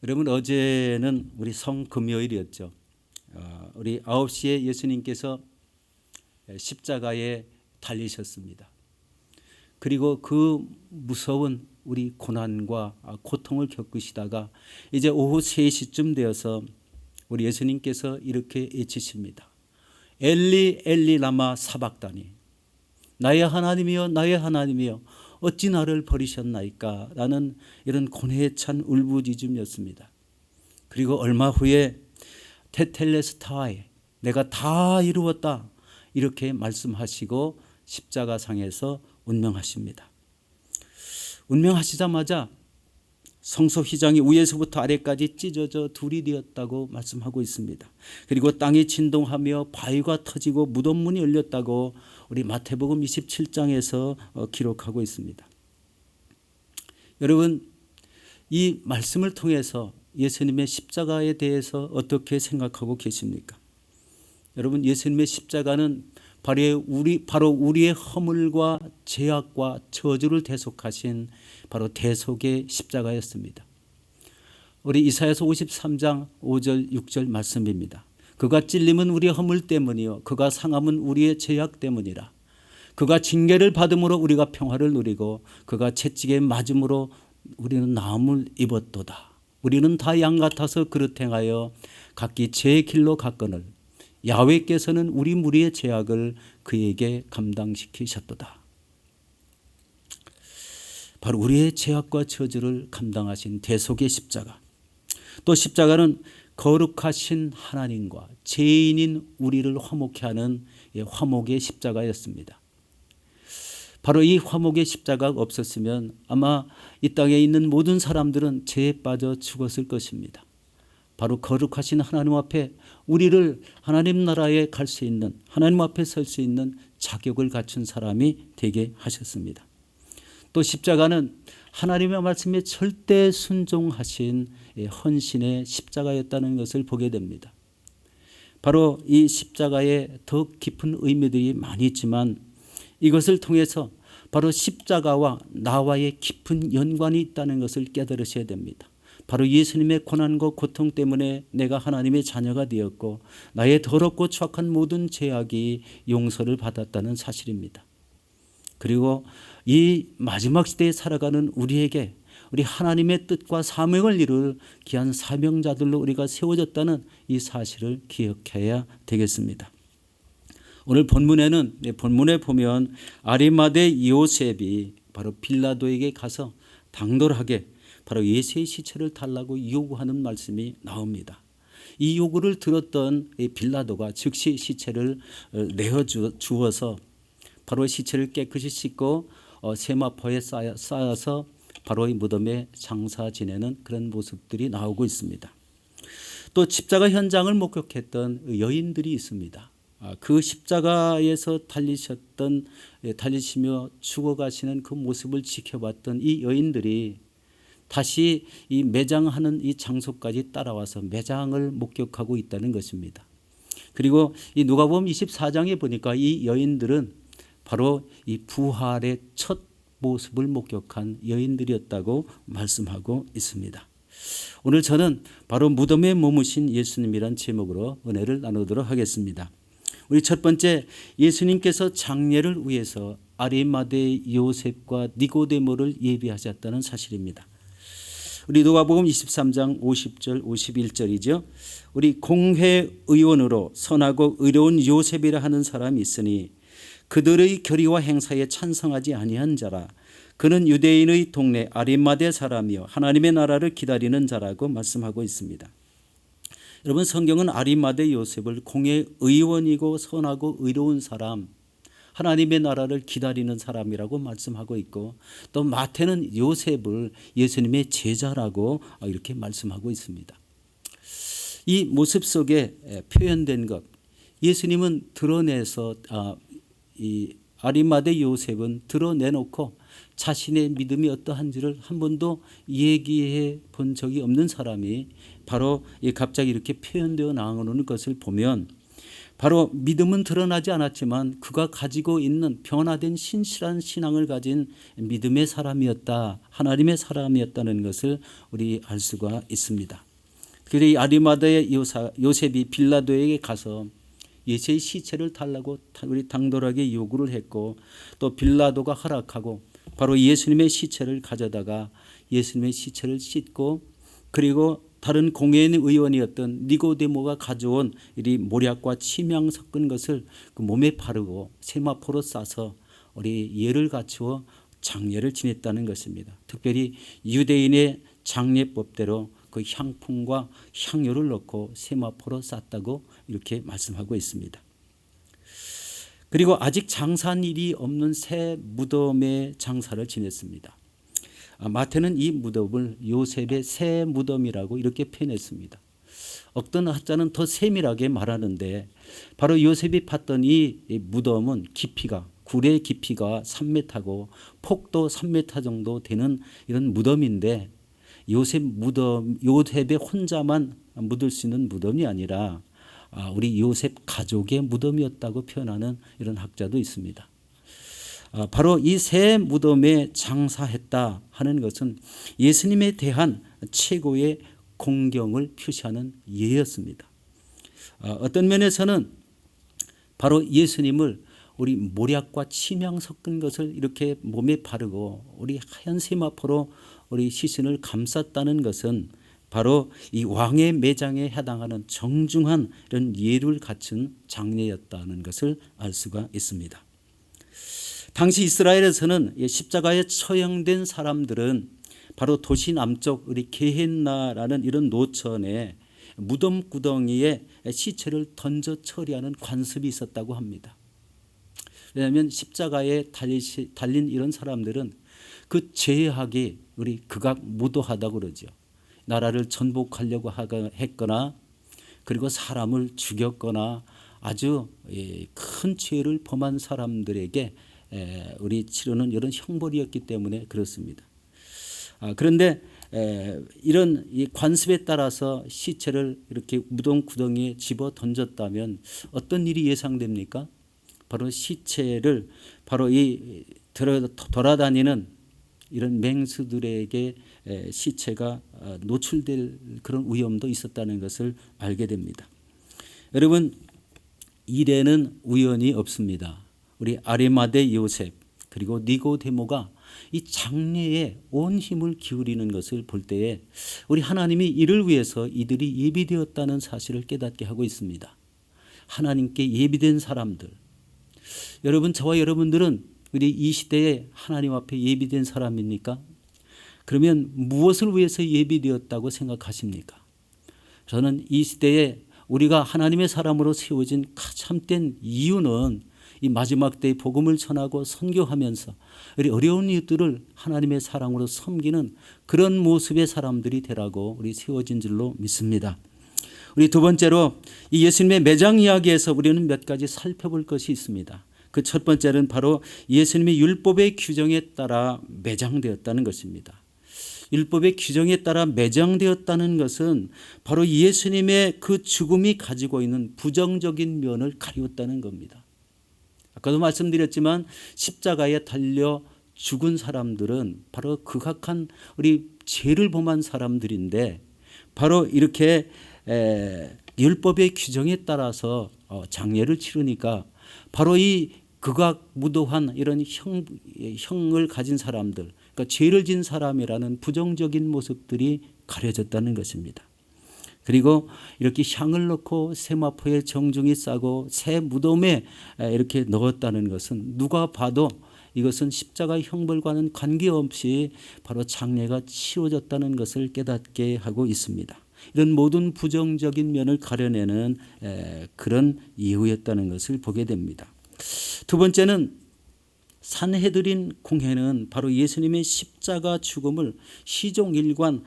여러분, 어제는 우리 성금요일이었죠. 우리 9시에 예수님께서 십자가에 달리셨습니다. 그리고 그 무서운 우리 고난과 고통을 겪으시다가 이제 오후 3시쯤 되어서 우리 예수님께서 이렇게 외치십니다. 엘리 엘리 라마 사박다니, 나의 하나님이여 나의 하나님이여 어찌 나를 버리셨나이까 라는 이런 고뇌에 찬 울부짖음이었습니다. 그리고 얼마 후에 테텔레스타이, 내가 다 이루었다, 이렇게 말씀하시고 십자가상에서 운명하십니다. 운명하시자마자 성소 휘장이 위에서부터 아래까지 찢어져 둘이 되었다고 말씀하고 있습니다. 그리고 땅이 진동하며 바위가 터지고 무덤문이 열렸다고 우리 마태복음 27장에서 기록하고 있습니다. 여러분, 이 말씀을 통해서 예수님의 십자가에 대해서 어떻게 생각하고 계십니까? 여러분, 예수님의 십자가는 바로 우리의 허물과 죄악과 저주를 대속하신 바로 대속의 십자가였습니다. 우리 이사야서 53장 5절 6절 말씀입니다. 그가 찔림은 우리의 허물 때문이요 그가 상함은 우리의 죄악 때문이라. 그가 징계를 받음으로 우리가 평화를 누리고 그가 채찍에 맞음으로 우리는 나음을 입었도다. 우리는 다 양 같아서 그릇 행하여 각기 제 길로 갔거늘 야훼께서는 우리 무리의 죄악을 그에게 감당시키셨도다. 바로 우리의 죄악과 저주를 감당하신 대속의 십자가. 또 십자가는 거룩하신 하나님과 죄인인 우리를 화목케 하는 화목의 십자가였습니다. 바로 이 화목의 십자가가 없었으면 아마 이 땅에 있는 모든 사람들은 죄에 빠져 죽었을 것입니다. 바로 거룩하신 하나님 앞에 우리를 하나님 나라에 갈 수 있는, 하나님 앞에 설 수 있는 자격을 갖춘 사람이 되게 하셨습니다. 또 십자가는 하나님의 말씀에 절대 순종하신 헌신의 십자가였다는 것을 보게 됩니다. 바로 이 십자가에 더 깊은 의미들이 많이 있지만 이것을 통해서 바로 십자가와 나와의 깊은 연관이 있다는 것을 깨달으셔야 됩니다. 바로 예수님의 고난과 고통 때문에 내가 하나님의 자녀가 되었고 나의 더럽고 추악한 모든 죄악이 용서를 받았다는 사실입니다. 그리고 이 마지막 시대에 살아가는 우리에게 우리 하나님의 뜻과 사명을 이룰 귀한 사명자들로 우리가 세워졌다는 이 사실을 기억해야 되겠습니다. 오늘 본문에 보면 아리마대 요셉이 바로 빌라도에게 가서 당돌하게 바로 예수의 시체를 달라고 요구하는 말씀이 나옵니다. 이 요구를 들었던 빌라도가 즉시 시체를 내어주어서 바로 시체를 깨끗이 씻고 세마포에 쌓아서 바로 이 무덤에 장사 지내는 그런 모습들이 나오고 있습니다. 또 십자가 현장을 목격했던 여인들이 있습니다. 그 십자가에서 달리시며 죽어가시는 그 모습을 지켜봤던 이 여인들이 다시 이 매장하는 이 장소까지 따라와서 매장을 목격하고 있다는 것입니다. 그리고 이 누가복음 24장에 보니까 이 여인들은 바로 이 부활의 첫 모습을 목격한 여인들이었다고 말씀하고 있습니다. 오늘 저는 바로 무덤에 머무신 예수님이란 제목으로 은혜를 나누도록 하겠습니다. 우리 첫 번째, 예수님께서 장례를 위해서 아리마대 요셉과 니고데모를 예비하셨다는 사실입니다. 우리 누가복음 23장 50절 51절이죠. 우리 공회의원으로 선하고 의로운 요셉이라 하는 사람이 있으니 그들의 결의와 행사에 찬성하지 아니한 자라. 그는 유대인의 동네 아리마대 사람이요 하나님의 나라를 기다리는 자라고 말씀하고 있습니다. 여러분, 성경은 아리마대 요셉을 공회의원이고 선하고 의로운 사람, 하나님의 나라를 기다리는 사람이라고 말씀하고 있고, 또 마태는 요셉을 예수님의 제자라고 이렇게 말씀하고 있습니다. 이 모습 속에 표현된 것, 예수님은 드러내서 이 아리마대 요셉은 드러내놓고 자신의 믿음이 어떠한지를 한 번도 얘기해 본 적이 없는 사람이 바로 갑자기 이렇게 표현되어 나오는 것을 보면 바로 믿음은 드러나지 않았지만 그가 가지고 있는 변화된 신실한 신앙을 가진 믿음의 사람이었다. 하나님의 사람이었다는 것을 우리 알 수가 있습니다. 그래서 이 아리마다의 요셉이 빌라도에게 가서 예수의 시체를 달라고 우리 당돌하게 요구를 했고, 또 빌라도가 허락하고 바로 예수님의 시체를 가져다가 예수님의 시체를 씻고, 그리고 다른 공회의 의원이었던 니고데모가 가져온 이 모략과 침향 섞은 것을 그 몸에 바르고 세마포로 싸서 우리 예를 갖추어 장례를 지냈다는 것입니다. 특별히 유대인의 장례법대로 그 향품과 향료를 넣고 세마포로 쌌다고 이렇게 말씀하고 있습니다. 그리고 아직 장사한 일이 없는 새 무덤의 장사를 지냈습니다. 마태는 이 무덤을 요셉의 새 무덤이라고 이렇게 표현했습니다. 어떤 학자는 더 세밀하게 말하는데, 바로 요셉이 팠던 이 무덤은 깊이가, 굴의 깊이가 3m고 폭도 3m 정도 되는 이런 무덤인데, 요셉의 혼자만 묻을 수 있는 무덤이 아니라 우리 요셉 가족의 무덤이었다고 표현하는 이런 학자도 있습니다. 바로 이 새 무덤에 장사했다 하는 것은 예수님에 대한 최고의 공경을 표시하는 예였습니다. 어떤 면에서는 바로 예수님을 우리 모략과 침향 섞은 것을 이렇게 몸에 바르고 우리 하얀 세마포로 우리 시신을 감쌌다는 것은 바로 이 왕의 매장에 해당하는 정중한 이런 예를 갖춘 장례였다는 것을 알 수가 있습니다. 당시 이스라엘에서는 십자가에 처형된 사람들은 바로 도시 남쪽 우리 게헨나라는 이런 노천에 무덤 구덩이에 시체를 던져 처리하는 관습이 있었다고 합니다. 왜냐하면 십자가에 달린 이런 사람들은 그 죄악이 우리 극악무도하다고 그러죠. 나라를 전복하려고 했거나, 그리고 사람을 죽였거나 아주 큰 죄를 범한 사람들에게 우리 치르는 이런 형벌이었기 때문에 그렇습니다. 그런데 이런 이 관습에 따라서 시체를 이렇게 무덤 구덩이에 집어 던졌다면 어떤 일이 예상됩니까? 바로 시체를 바로 이 돌아다니는 이런 맹수들에게 시체가 노출될 그런 위험도 있었다는 것을 알게 됩니다. 여러분, 일에는 우연이 없습니다. 우리 아리마대 요셉 그리고 니고데모가 이 장례에 온 힘을 기울이는 것을 볼 때에 우리 하나님이 이를 위해서 이들이 예비되었다는 사실을 깨닫게 하고 있습니다. 하나님께 예비된 사람들, 여러분, 저와 여러분들은 우리 이 시대에 하나님 앞에 예비된 사람입니까? 그러면 무엇을 위해서 예비되었다고 생각하십니까? 저는 이 시대에 우리가 하나님의 사람으로 세워진 참된 이유는 이 마지막 때의 복음을 전하고 선교하면서 우리 어려운 이웃들을 하나님의 사랑으로 섬기는 그런 모습의 사람들이 되라고 우리 세워진 줄로 믿습니다. 우리 두 번째로 이 예수님의 매장 이야기에서 우리는 몇 가지 살펴볼 것이 있습니다. 그 첫 번째는 바로 예수님이 율법의 규정에 따라 매장되었다는 것입니다. 율법의 규정에 따라 매장되었다는 것은 바로 예수님의 그 죽음이 가지고 있는 부정적인 면을 가리웠다는 겁니다. 아까도 말씀드렸지만 십자가에 달려 죽은 사람들은 바로 극악한 우리 죄를 범한 사람들인데, 바로 이렇게 율법의 규정에 따라서 장례를 치르니까 바로 이 극악무도한 이런 형을 가진 사람들, 그러니까 죄를 진 사람이라는 부정적인 모습들이 가려졌다는 것입니다. 그리고 이렇게 향을 넣고 세마포에 정중히 싸고 새 무덤에 이렇게 넣었다는 것은 누가 봐도 이것은 십자가 형벌과는 관계없이 바로 장례가 치러졌다는 것을 깨닫게 하고 있습니다. 이런 모든 부정적인 면을 가려내는 그런 이유였다는 것을 보게 됩니다. 두 번째는 산헤드린 공회는 바로 예수님의 십자가 죽음을 시종일관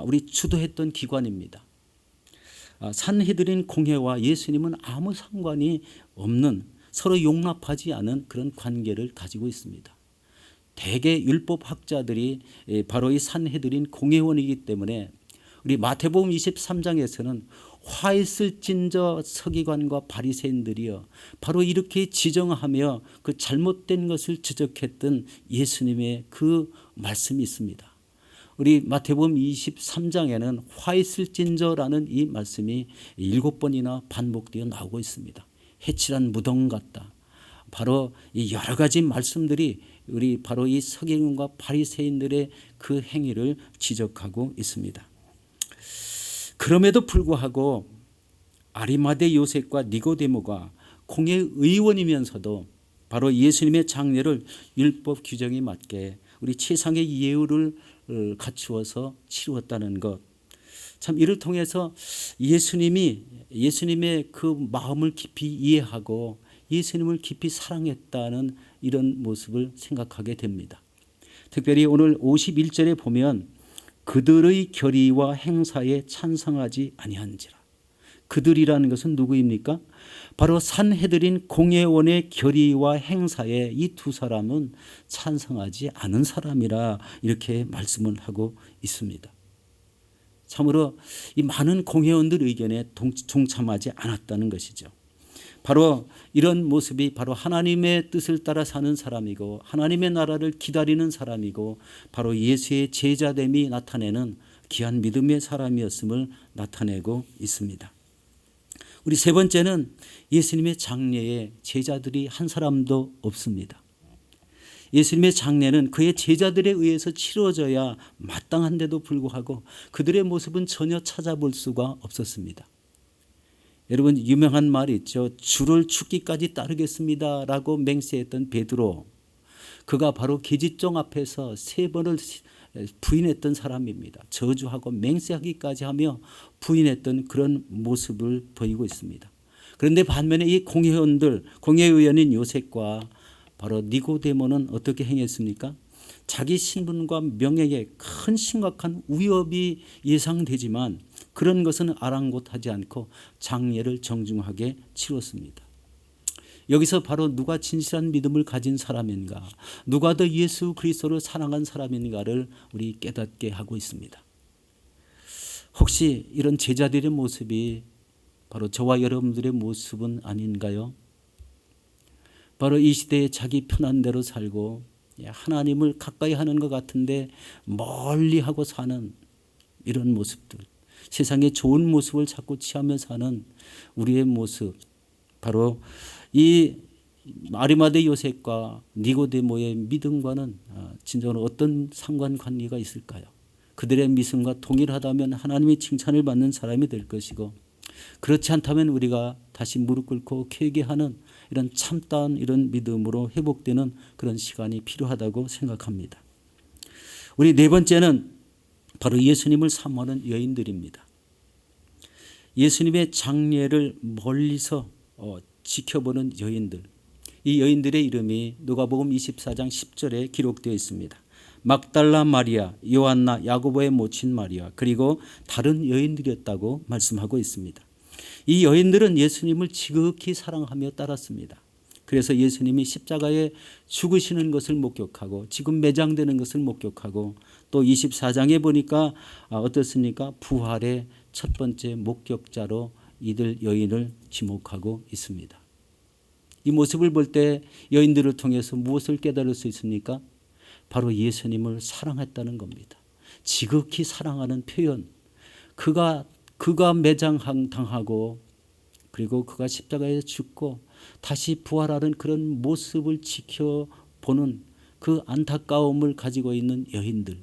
우리 주도했던 기관입니다. 산헤드린 공회와 예수님은 아무 상관이 없는, 서로 용납하지 않은 그런 관계를 가지고 있습니다. 대개 율법학자들이 바로 이 산헤드린 공회원이기 때문에 우리 마태복음 23장에서는 화 있을진저 서기관과 바리새인들이여 바로 이렇게 지정하며 그 잘못된 것을 지적했던 예수님의 그 말씀이 있습니다. 우리 마태복음 23장에는 화 있을진저라는 이 말씀이 7번이나 반복되어 나오고 있습니다. 해칠한 무덤 같다. 바로 이 여러 가지 말씀들이 우리 바로 이 서기관과 바리새인들의 그 행위를 지적하고 있습니다. 그럼에도 불구하고 아리마대 요셉과 니고데모가 공회의원이면서도 바로 예수님의 장례를 율법 규정에 맞게 우리 최상의 예우를 갖추어서 치루었다는 것. 참 이를 통해서 예수님의 그 마음을 깊이 이해하고 예수님을 깊이 사랑했다는 이런 모습을 생각하게 됩니다. 특별히 오늘 51절에 보면 그들의 결의와 행사에 찬성하지 아니한지라. 그들이라는 것은 누구입니까? 바로 산헤드린 공회원의 결의와 행사에 이 두 사람은 찬성하지 않은 사람이라 이렇게 말씀을 하고 있습니다. 참으로 이 많은 공회원들 의견에 동참하지 않았다는 것이죠. 바로 이런 모습이 바로 하나님의 뜻을 따라 사는 사람이고 하나님의 나라를 기다리는 사람이고 바로 예수의 제자됨이 나타내는 귀한 믿음의 사람이었음을 나타내고 있습니다. 우리 세 번째는 예수님의 장례에 제자들이 한 사람도 없습니다. 예수님의 장례는 그의 제자들에 의해서 치러져야 마땅한데도 불구하고 그들의 모습은 전혀 찾아볼 수가 없었습니다. 여러분 유명한 말이 있죠. 주를 죽기까지 따르겠습니다라고 맹세했던 베드로, 그가 바로 계집종 앞에서 3번을 부인했던 사람입니다. 저주하고 맹세하기까지 하며 부인했던 그런 모습을 보이고 있습니다. 그런데 반면에 이 공회의원인 요셉과 바로 니고데모는 어떻게 행했습니까? 자기 신분과 명예에 큰 심각한 위협이 예상되지만 그런 것은 아랑곳하지 않고 장례를 정중하게 치렀습니다. 여기서 바로 누가 진실한 믿음을 가진 사람인가, 누가 더 예수 그리스도를 사랑한 사람인가를 우리 깨닫게 하고 있습니다. 혹시 이런 제자들의 모습이 바로 저와 여러분들의 모습은 아닌가요? 바로 이 시대에 자기 편한 대로 살고 하나님을 가까이 하는 것 같은데 멀리하고 사는 이런 모습들, 세상의 좋은 모습을 자꾸 취하며 사는 우리의 모습, 바로 이 아리마대 요셉과 니고데모의 믿음과는 진정으로 어떤 상관관계가 있을까요? 그들의 믿음과 동일하다면 하나님의 칭찬을 받는 사람이 될 것이고, 그렇지 않다면 우리가 다시 무릎 꿇고 회개하는 이런 참다운 이런 믿음으로 회복되는 그런 시간이 필요하다고 생각합니다. 우리 네 번째는 바로 예수님을 사모하는 여인들입니다. 예수님의 장례를 멀리서 지켜보는 여인들. 이 여인들의 이름이 누가복음 24장 10절에 기록되어 있습니다. 막달라 마리아, 요한나, 야고보의 모친 마리아, 그리고 다른 여인들이었다고 말씀하고 있습니다. 이 여인들은 예수님을 지극히 사랑하며 따랐습니다. 그래서 예수님이 십자가에 죽으시는 것을 목격하고 지금 매장되는 것을 목격하고 또 24장에 보니까 어떻습니까? 부활의 첫 번째 목격자로 이들 여인을 지목하고 있습니다. 이 모습을 볼 때 여인들을 통해서 무엇을 깨달을 수 있습니까? 바로 예수님을 사랑했다는 겁니다. 지극히 사랑하는 표현. 그가 매장당하고 그리고 그가 십자가에 죽고 다시 부활하는 그런 모습을 지켜보는 그 안타까움을 가지고 있는 여인들,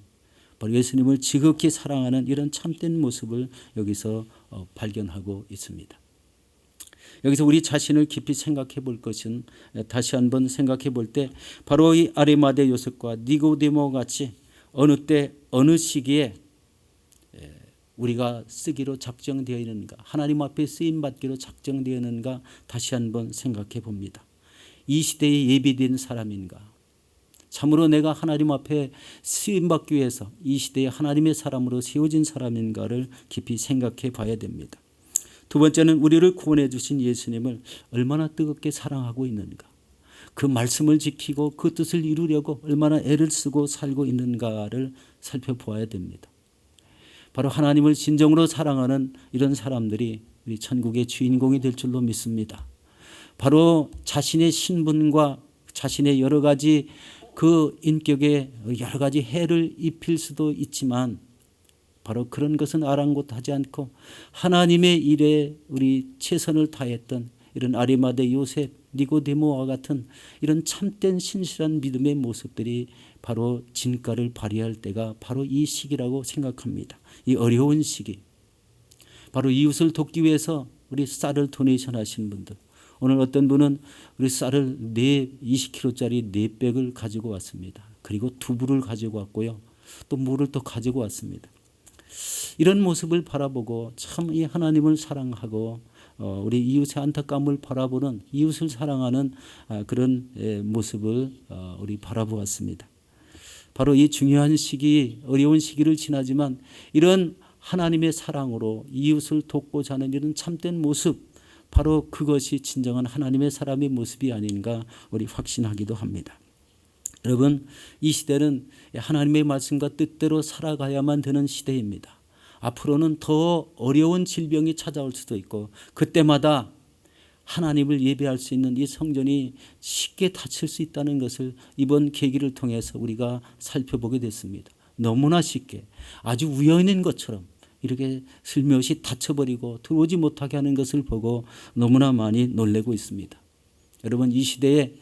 바로 예수님을 지극히 사랑하는 이런 참된 모습을 여기서 발견하고 있습니다. 여기서 우리 자신을 깊이 생각해 볼 것은, 다시 한번 생각해 볼 때 바로 이 아리마대 요셉과 니고데모 같이 어느 때 어느 시기에 우리가 쓰기로 작정되어 있는가, 하나님 앞에 쓰임받기로 작정되어 있는가 다시 한번 생각해 봅니다. 이 시대에 예비된 사람인가, 참으로 내가 하나님 앞에 쓰임받기 위해서 이 시대에 하나님의 사람으로 세워진 사람인가를 깊이 생각해 봐야 됩니다. 두 번째는 우리를 구원해 주신 예수님을 얼마나 뜨겁게 사랑하고 있는가, 그 말씀을 지키고 그 뜻을 이루려고 얼마나 애를 쓰고 살고 있는가를 살펴보아야 됩니다. 바로 하나님을 진정으로 사랑하는 이런 사람들이 우리 천국의 주인공이 될 줄로 믿습니다. 바로 자신의 신분과 자신의 여러 가지 그 인격에 여러 가지 해를 입힐 수도 있지만 바로 그런 것은 아랑곳하지 않고 하나님의 일에 우리 최선을 다했던 이런 아리마대 요셉, 니고데모와 같은 이런 참된 신실한 믿음의 모습들이 바로 진가를 발휘할 때가 바로 이 시기라고 생각합니다. 이 어려운 시기. 바로 이웃을 돕기 위해서 우리 쌀을 도네이션 하신 분들. 오늘 어떤 분은 우리 쌀을 20kg짜리 4백을 가지고 왔습니다. 그리고 두부를 가지고 왔고요. 또 물을 또 가지고 왔습니다. 이런 모습을 바라보고 참 이 하나님을 사랑하고 우리 이웃의 안타까움을 바라보는 이웃을 사랑하는 그런 모습을 우리 바라보았습니다. 바로 이 중요한 시기, 어려운 시기를 지나지만 이런 하나님의 사랑으로 이웃을 돕고자 하는 이런 참된 모습, 바로 그것이 진정한 하나님의 사람의 모습이 아닌가 우리 확신하기도 합니다. 여러분, 이 시대는 하나님의 말씀과 뜻대로 살아가야만 되는 시대입니다. 앞으로는 더 어려운 질병이 찾아올 수도 있고 그때마다 하나님을 예배할 수 있는 이 성전이 쉽게 닫힐 수 있다는 것을 이번 계기를 통해서 우리가 살펴보게 됐습니다. 너무나 쉽게 아주 우연인 것처럼 이렇게 슬며시 닫혀버리고 들어오지 못하게 하는 것을 보고 너무나 많이 놀라고 있습니다. 여러분, 이 시대에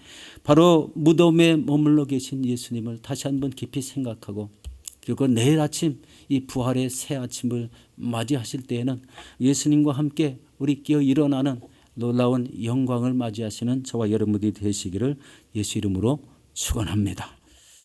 바로 무덤에 머물러 계신 예수님을 다시 한번 깊이 생각하고 그리고 내일 아침 이 부활의 새 아침을 맞이하실 때에는 예수님과 함께 우리 깨어 일어나는 놀라운 영광을 맞이하시는 저와 여러분들이 되시기를 예수 이름으로 축원합니다.